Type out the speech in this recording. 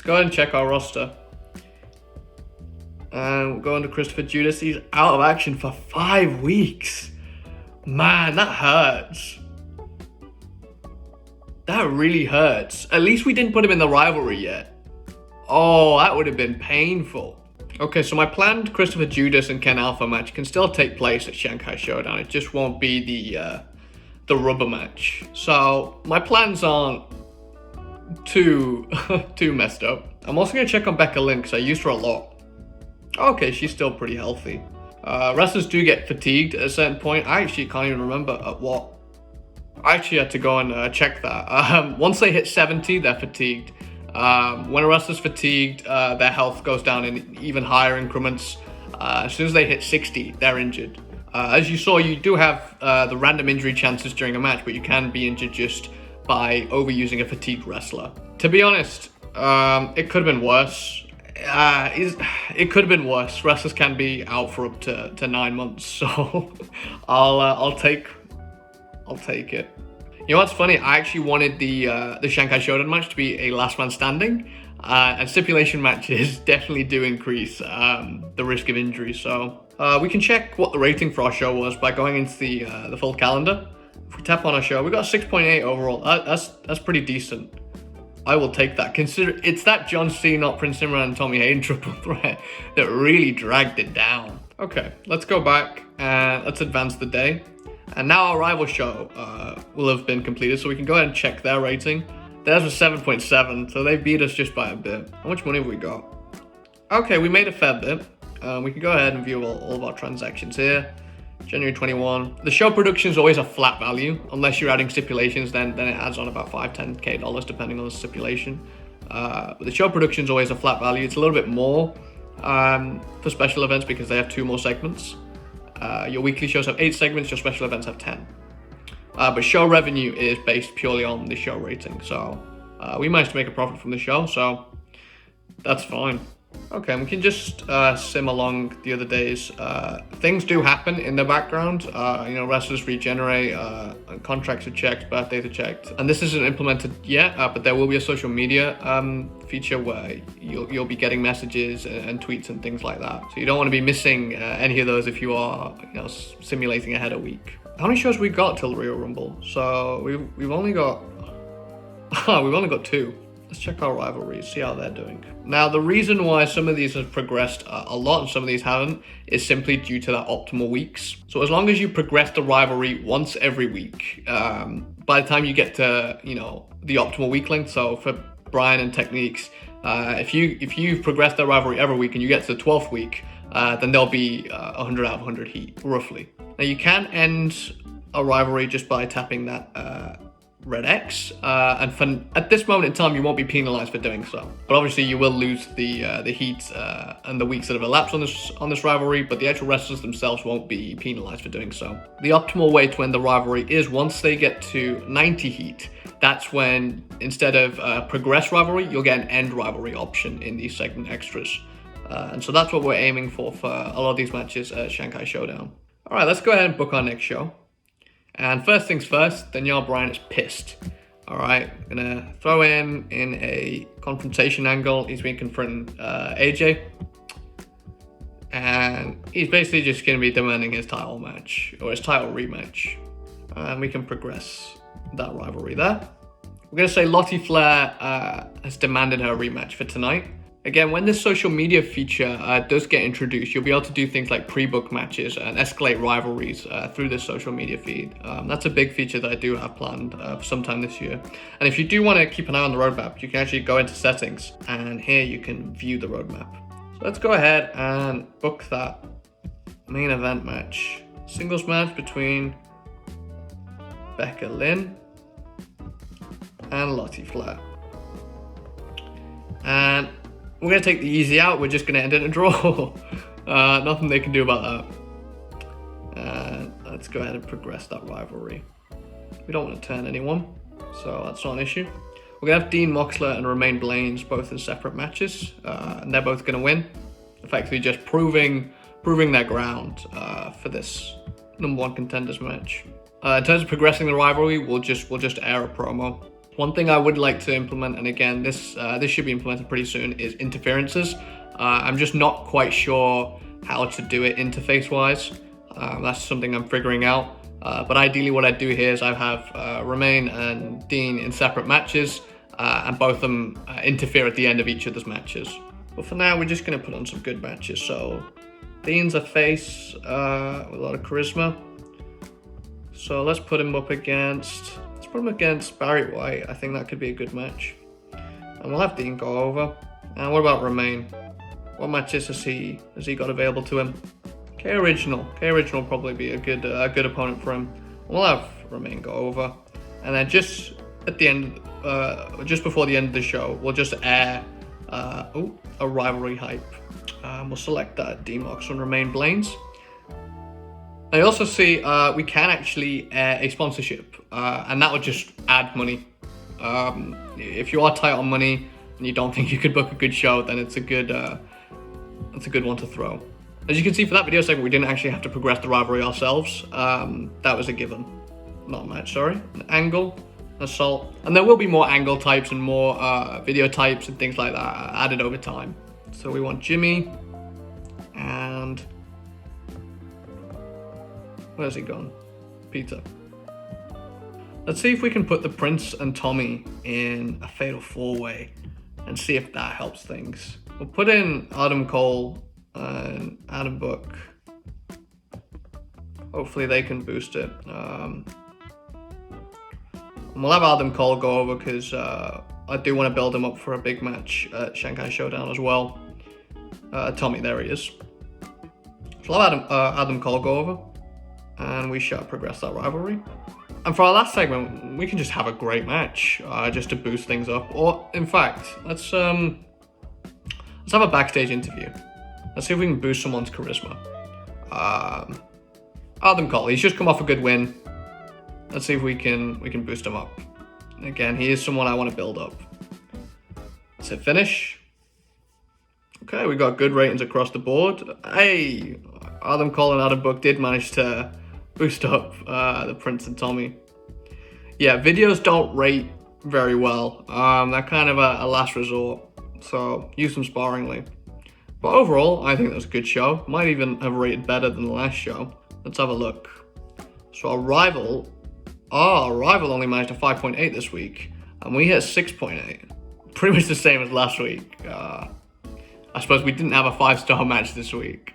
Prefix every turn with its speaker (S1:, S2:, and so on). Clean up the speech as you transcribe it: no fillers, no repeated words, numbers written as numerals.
S1: Let's go ahead and check our roster. And we'll go into Christopher Judas. He's out of action for 5 weeks. Man, that hurts. That really hurts. At least we didn't put him in the rivalry yet. Oh, that would have been painful. Okay, so my planned Christopher Judas and Ken Alpha match can still take place at Shanghai Showdown. It just won't be the rubber match. So my plans aren't too messed up. I'm also gonna check on Becca Lynn because I used her a lot. Okay, she's still pretty healthy. Wrestlers do get fatigued at a certain point. I actually can't even remember at what. I actually had to go and check that. Once they hit 70, they're fatigued. When a wrestler's fatigued, their health goes down in even higher increments. As soon as they hit 60, they're injured. As you saw, you do have the random injury chances during a match, but you can be injured just by overusing a fatigued wrestler. To be honest, it could have been worse. It could have been worse. Wrestlers can be out for up to 9 months, so I'll take it. You know what's funny? I actually wanted the Shanghai Showdown match to be a last man standing, and stipulation matches definitely do increase the risk of injury. So we can check what the rating for our show was by going into the full calendar. If we tap on our show, we got a 6.8 overall. That's pretty decent. I will take that. Consider it's that John Cena, Prince Imran, and Tommy Hayden triple threat that really dragged it down. Okay, let's go back and let's advance the day. And now our rival show will have been completed, so we can go ahead and check their rating. Theirs was 7.7, so they beat us just by a bit. How much money have we got? Okay, we made a fair bit. We can go ahead and view all of our transactions here. January 21. The show production is always a flat value, unless you're adding stipulations, then it adds on about $5-10K depending on the stipulation. But the show production is always a flat value. It's a little bit more for special events because they have 2 more segments. Your weekly shows have 8 segments, your special events have 10. But show revenue is based purely on the show rating. So we managed to make a profit from the show, so that's fine. Okay, we can just sim along the other days. Things do happen in the background. Wrestlers regenerate, contracts are checked, birthdays are checked. And this isn't implemented yet, but there will be a social media feature where you'll be getting messages and tweets and things like that. So you don't want to be missing any of those if you are simulating ahead a week. How many shows we got till Royal Rumble? So we've only got 2. Let's check our rivalries, see how they're doing. Now, the reason why some of these have progressed a lot and some of these haven't is simply due to that optimal weeks. So as long as you progress the rivalry once every week, by the time you get to, the optimal week length, so for Brian and Techniques, if you've progressed the rivalry every week and you get to the 12th week, then there'll be 100 out of 100 heat, roughly. Now, you can end a rivalry just by tapping that red X, and at this moment in time you won't be penalized for doing so, but obviously you will lose the heat and the weeks that have elapsed on this rivalry, but the actual wrestlers themselves won't be penalized for doing so. The optimal way to end the rivalry is once they get to 90 heat. That's when, instead of progress rivalry, you'll get an end rivalry option in these segment extras, and so that's what we're aiming for a lot of these matches at Shanghai Showdown. All right, let's go ahead and book our next show. And first things first, Daniel Bryan is pissed. All right, I'm gonna throw in a confrontation angle. He's been confronting AJ, and he's basically just gonna be demanding his title match or his title rematch, and we can progress that rivalry there. We're gonna say Lottie Flair has demanded her rematch for tonight. Again, when this social media feature does get introduced, you'll be able to do things like pre-book matches and escalate rivalries through this social media feed. That's a big feature that I do have planned for sometime this year. And if you do want to keep an eye on the roadmap, you can actually go into settings, and here you can view the roadmap. So let's go ahead and book that main event match. Singles match between Becca Lynn and Lottie Flair. And we're going to take the easy out. We're just going to end in a draw. Nothing they can do about that. Let's go ahead and progress that rivalry. We don't want to turn anyone, so that's not an issue. We're going to have Dean Moxley and Romain Blaine's both in separate matches, and they're both going to win. Effectively just proving their ground for this number 1 contenders match. In terms of progressing the rivalry, we'll just air a promo. One thing I would like to implement, and again, this should be implemented pretty soon, is interferences. I'm just not quite sure how to do it interface-wise. That's something I'm figuring out. But ideally what I'd do here is I have Romain and Dean in separate matches, and both of them interfere at the end of each other's matches. But for now, we're just going to put on some good matches. So Dean's a face with a lot of charisma. So let's put him against Barry White. I think that could be a good match. And we'll have Dean go over. And what about Romain? What matches has he got available to him? K Original will probably be a good opponent for him. We'll have Romain go over. And then just at the end, just before the end of the show, we'll just air a rivalry hype. We'll select that Dean Mox and Romain Blaines. I also see we can actually air a sponsorship, and that would just add money. If you are tight on money and you don't think you could book a good show, then it's a good one to throw. As you can see for that video segment, we didn't actually have to progress the rivalry ourselves. That was a given. Not a match, sorry. An angle, assault. And there will be more angle types and more video types and things like that added over time. So we want Jimmy and... where's he gone? Peter. Let's see if we can put the Prince and Tommy in a fatal 4-way and see if that helps things. We'll put in Adam Cole and Adam Book. Hopefully they can boost it. And we'll have Adam Cole go over because I do want to build him up for a big match at Shanghai Showdown as well. Tommy, there he is. So I'll have Adam Cole go over, and we shall progress that rivalry. And for our last segment, we can just have a great match, just to boost things up. Or, in fact, let's have a backstage interview. Let's see if we can boost someone's charisma. Adam Cole, he's just come off a good win. Let's see if we can boost him up. Again, he is someone I want to build up. Let's hit finish. Okay, we got good ratings across the board. Hey, Adam Cole and Adam Book did manage to boost up the Prince and Tommy. Yeah, videos don't rate very well. They're kind of a last resort, so use them sparingly. But overall, I think that was a good show. Might even have rated better than the last show. Let's have a look. So our rival only managed a 5.8 this week, and we hit 6.8. Pretty much the same as last week. I suppose we didn't have a 5-star match this week.